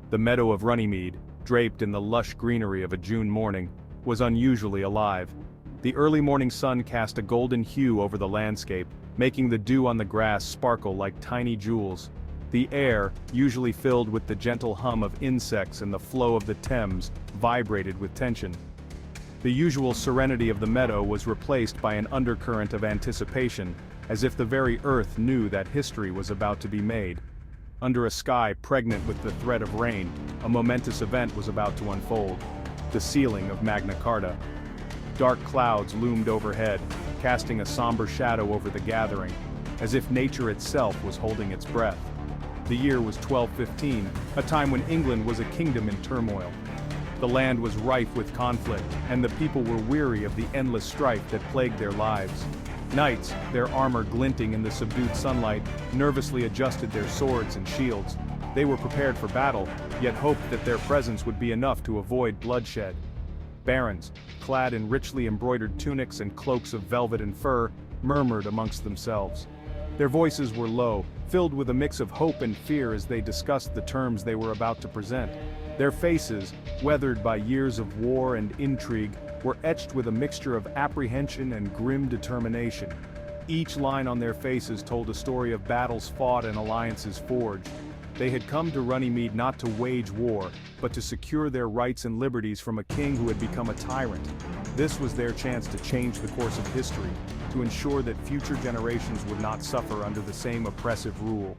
The meadow of Runnymede, draped in the lush greenery of a June morning, was unusually alive. The early morning sun cast a golden hue over the landscape, making the dew on the grass sparkle like tiny jewels. The air, usually filled with the gentle hum of insects and the flow of the Thames, vibrated with tension. The usual serenity of the meadow was replaced by an undercurrent of anticipation, as if the very earth knew that history was about to be made. Under a sky pregnant with the threat of rain, a momentous event was about to unfold: the sealing of Magna Carta. Dark clouds loomed overhead, casting a somber shadow over the gathering, as if nature itself was holding its breath. The year was 1215, a time when England was a kingdom in turmoil. The land was rife with conflict, and the people were weary of the endless strife that plagued their lives. Knights, their armor glinting in the subdued sunlight, nervously adjusted their swords and shields. They were prepared for battle, yet hoped that their presence would be enough to avoid bloodshed. Barons, clad in richly embroidered tunics and cloaks of velvet and fur, murmured amongst themselves. Their voices were low, filled with a mix of hope and fear as they discussed the terms they were about to present. Their faces, weathered by years of war and intrigue, were etched with a mixture of apprehension and grim determination. Each line on their faces told a story of battles fought and alliances forged. They had come to Runnymede not to wage war, but to secure their rights and liberties from a king who had become a tyrant. This was their chance to change the course of history, to ensure that future generations would not suffer under the same oppressive rule.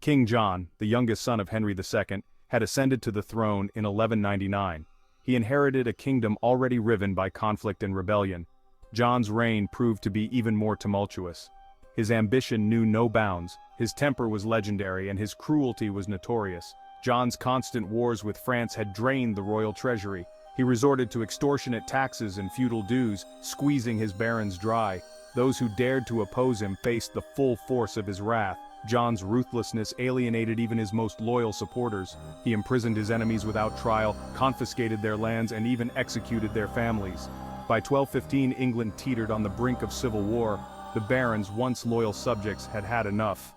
King John, the youngest son of Henry II, had ascended to the throne in 1199. He inherited a kingdom already riven by conflict and rebellion. John's reign proved to be even more tumultuous. His ambition knew no bounds, his temper was legendary, and his cruelty was notorious. John's constant wars with France had drained the royal treasury. He resorted to extortionate taxes and feudal dues, squeezing his barons dry. Those who dared to oppose him faced the full force of his wrath. John's ruthlessness alienated even his most loyal supporters. He imprisoned his enemies without trial, confiscated their lands, and even executed their families. By 1215, England teetered on the brink of civil war. The barons, once loyal subjects, had had enough.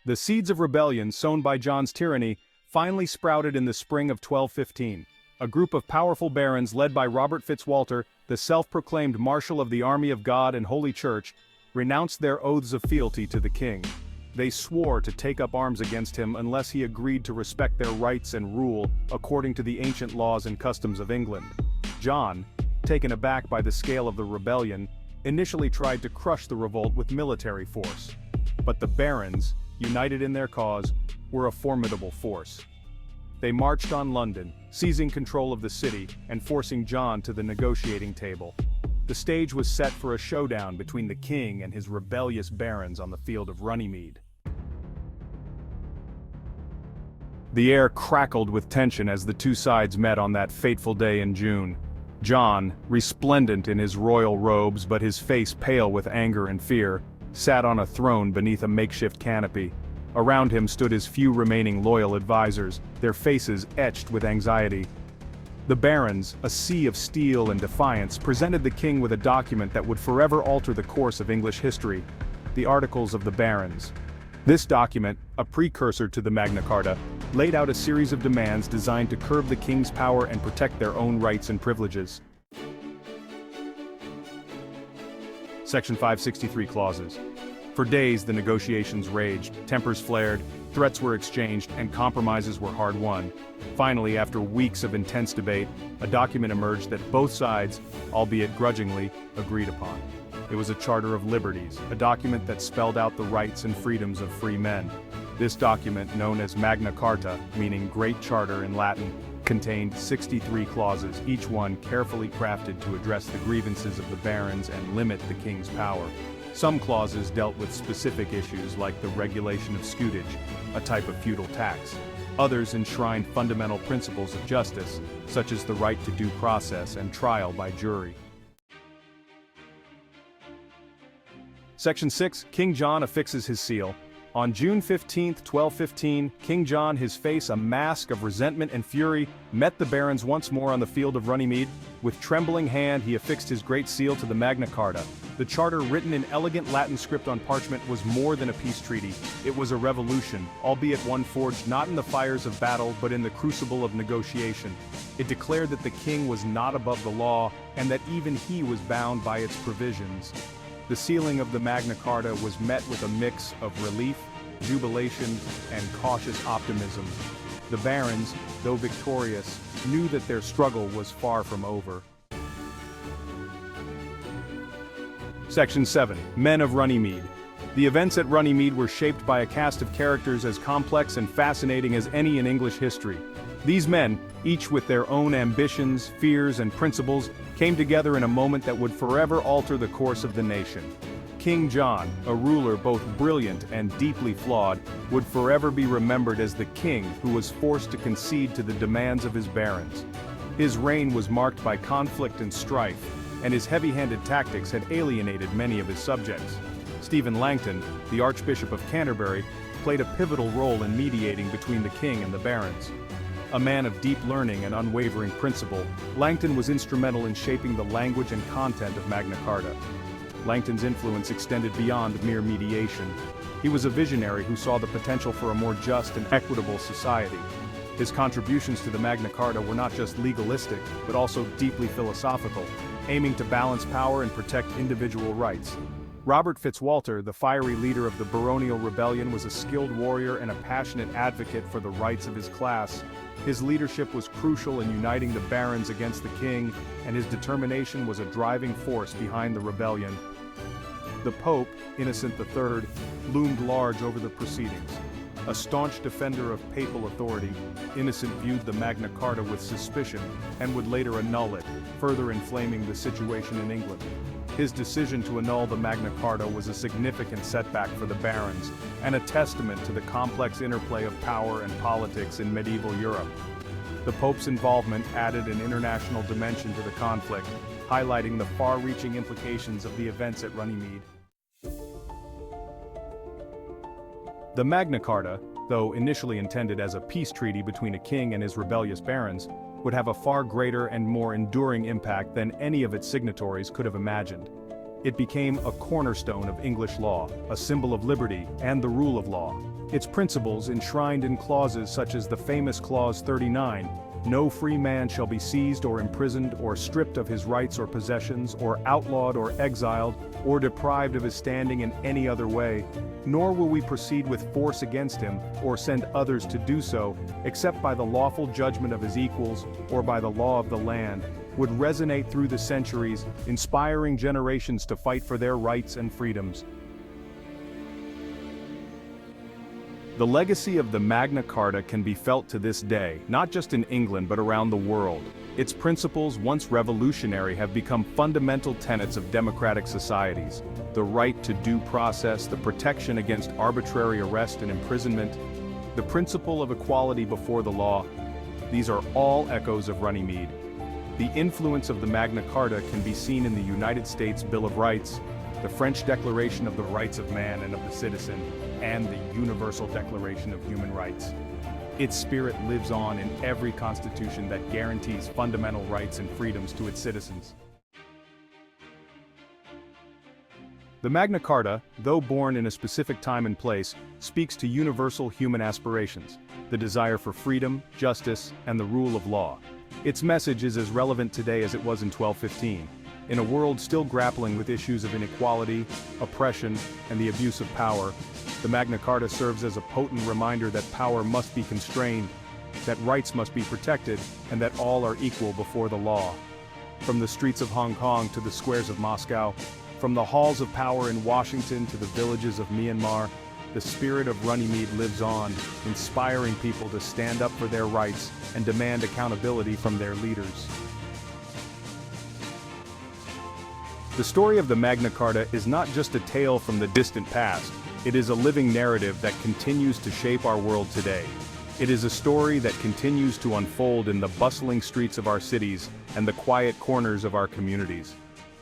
The seeds of rebellion sown by John's tyranny finally sprouted in the spring of 1215. A group of powerful barons led by Robert Fitzwalter, the self-proclaimed Marshal of the Army of God and Holy Church, renounced their oaths of fealty to the king. They swore to take up arms against him unless he agreed to respect their rights and rule according to the ancient laws and customs of England. John, taken aback by the scale of the rebellion, initially tried to crush the revolt with military force. But the barons, united in their cause, were a formidable force. They marched on London, seizing control of the city and forcing John to the negotiating table. The stage was set for a showdown between the king and his rebellious barons on the field of Runnymede. The air crackled with tension as the two sides met on that fateful day in June. John, resplendent in his royal robes but his face pale with anger and fear, sat on a throne beneath a makeshift canopy. Around him stood his few remaining loyal advisors, their faces etched with anxiety. The barons, a sea of steel and defiance, presented the king with a document that would forever alter the course of English history: the Articles of the Barons. This document, a precursor to the Magna Carta, laid out a series of demands designed to curb the king's power and protect their own rights and privileges. Section 563 clauses. For days the negotiations raged, tempers flared, threats were exchanged, and compromises were hard won. Finally, after weeks of intense debate, a document emerged that both sides, albeit grudgingly, agreed upon. It was a Charter of Liberties, a document that spelled out the rights and freedoms of free men. This document, known as Magna Carta, meaning Great Charter in Latin, contained 63 clauses, each one carefully crafted to address the grievances of the barons and limit the king's power. Some clauses dealt with specific issues like the regulation of scutage, a type of feudal tax. Others enshrined fundamental principles of justice, such as the right to due process and trial by jury. Section 6, King John affixes his seal. On June 15, 1215, King John, his face a mask of resentment and fury, met the barons once more on the field of Runnymede. With trembling hand he affixed his great seal to the Magna Carta. The charter, written in elegant Latin script on parchment, was more than a peace treaty. It was a revolution, albeit one forged not in the fires of battle but in the crucible of negotiation. It declared that the king was not above the law, and that even he was bound by its provisions. The sealing of the Magna Carta was met with a mix of relief, jubilation, and cautious optimism. The barons, though victorious, knew that their struggle was far from over. Section 7. Men of Runnymede. The events at Runnymede were shaped by a cast of characters as complex and fascinating as any in English history. These men, each with their own ambitions, fears, and principles, came together in a moment that would forever alter the course of the nation. King John, a ruler both brilliant and deeply flawed, would forever be remembered as the king who was forced to concede to the demands of his barons. His reign was marked by conflict and strife, and his heavy-handed tactics had alienated many of his subjects. Stephen Langton, the Archbishop of Canterbury, played a pivotal role in mediating between the king and the barons. A man of deep learning and unwavering principle, Langton was instrumental in shaping the language and content of Magna Carta. Langton's influence extended beyond mere mediation. He was a visionary who saw the potential for a more just and equitable society. His contributions to the Magna Carta were not just legalistic, but also deeply philosophical, aiming to balance power and protect individual rights. Robert Fitzwalter, the fiery leader of the baronial rebellion, was a skilled warrior and a passionate advocate for the rights of his class. His leadership was crucial in uniting the barons against the king, and his determination was a driving force behind the rebellion. The Pope, Innocent III, loomed large over the proceedings. A staunch defender of papal authority, Innocent viewed the Magna Carta with suspicion and would later annul it, further inflaming the situation in England. His decision to annul the Magna Carta was a significant setback for the barons, and a testament to the complex interplay of power and politics in medieval Europe. The Pope's involvement added an international dimension to the conflict, highlighting the far-reaching implications of the events at Runnymede. The Magna Carta, though initially intended as a peace treaty between a king and his rebellious barons, would have a far greater and more enduring impact than any of its signatories could have imagined. It became a cornerstone of English law, a symbol of liberty and the rule of law. Its principles enshrined in clauses such as the famous Clause 39, "No free man shall be seized or imprisoned or stripped of his rights or possessions or outlawed or exiled or deprived of his standing in any other way, nor will we proceed with force against him or send others to do so, except by the lawful judgment of his equals or by the law of the land," would resonate through the centuries, inspiring generations to fight for their rights and freedoms. The legacy of the Magna Carta can be felt to this day, not just in England but around the world. Its principles, once revolutionary, have become fundamental tenets of democratic societies. The right to due process, the protection against arbitrary arrest and imprisonment, the principle of equality before the law. These are all echoes of Runnymede. The influence of the Magna Carta can be seen in the United States Bill of Rights, the French Declaration of the Rights of Man and of the Citizen, and the Universal Declaration of Human Rights. Its spirit lives on in every constitution that guarantees fundamental rights and freedoms to its citizens. The Magna Carta, though born in a specific time and place, speaks to universal human aspirations, the desire for freedom, justice, and the rule of law. Its message is as relevant today as it was in 1215. In a world still grappling with issues of inequality, oppression, and the abuse of power, the Magna Carta serves as a potent reminder that power must be constrained, that rights must be protected, and that all are equal before the law. From the streets of Hong Kong to the squares of Moscow, from the halls of power in Washington to the villages of Myanmar, the spirit of Runnymede lives on, inspiring people to stand up for their rights and demand accountability from their leaders. The story of the Magna Carta is not just a tale from the distant past, it is a living narrative that continues to shape our world today. It is a story that continues to unfold in the bustling streets of our cities and the quiet corners of our communities.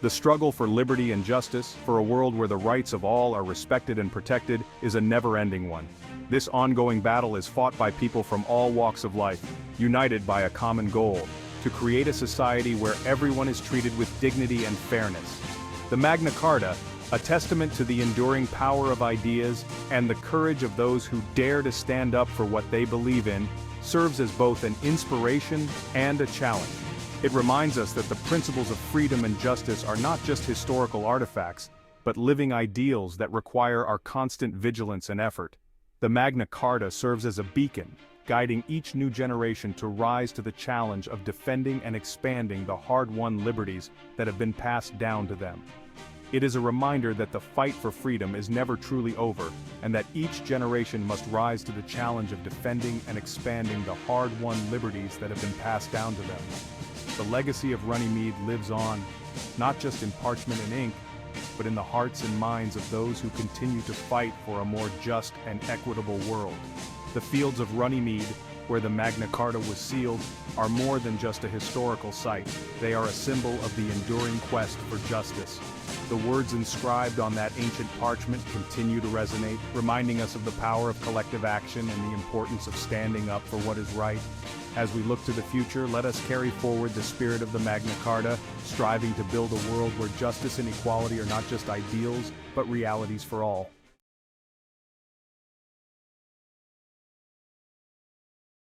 The struggle for liberty and justice, for a world where the rights of all are respected and protected, is a never-ending one. This ongoing battle is fought by people from all walks of life, united by a common goal: to create a society where everyone is treated with dignity and fairness. The Magna Carta, a testament to the enduring power of ideas and the courage of those who dare to stand up for what they believe in, serves as both an inspiration and a challenge. It reminds us that the principles of freedom and justice are not just historical artifacts, but living ideals that require our constant vigilance and effort. The Magna Carta serves as a beacon, guiding each new generation to rise to the challenge of defending and expanding the hard-won liberties that have been passed down to them. It is a reminder that the fight for freedom is never truly over, and that each generation must rise to the challenge of defending and expanding the hard-won liberties that have been passed down to them. The legacy of Runnymede lives on, not just in parchment and ink, but in the hearts and minds of those who continue to fight for a more just and equitable world. The fields of Runnymede, where the Magna Carta was sealed, are more than just a historical site. They are a symbol of the enduring quest for justice. The words inscribed on that ancient parchment continue to resonate, reminding us of the power of collective action and the importance of standing up for what is right. As we look to the future, let us carry forward the spirit of the Magna Carta, striving to build a world where justice and equality are not just ideals, but realities for all.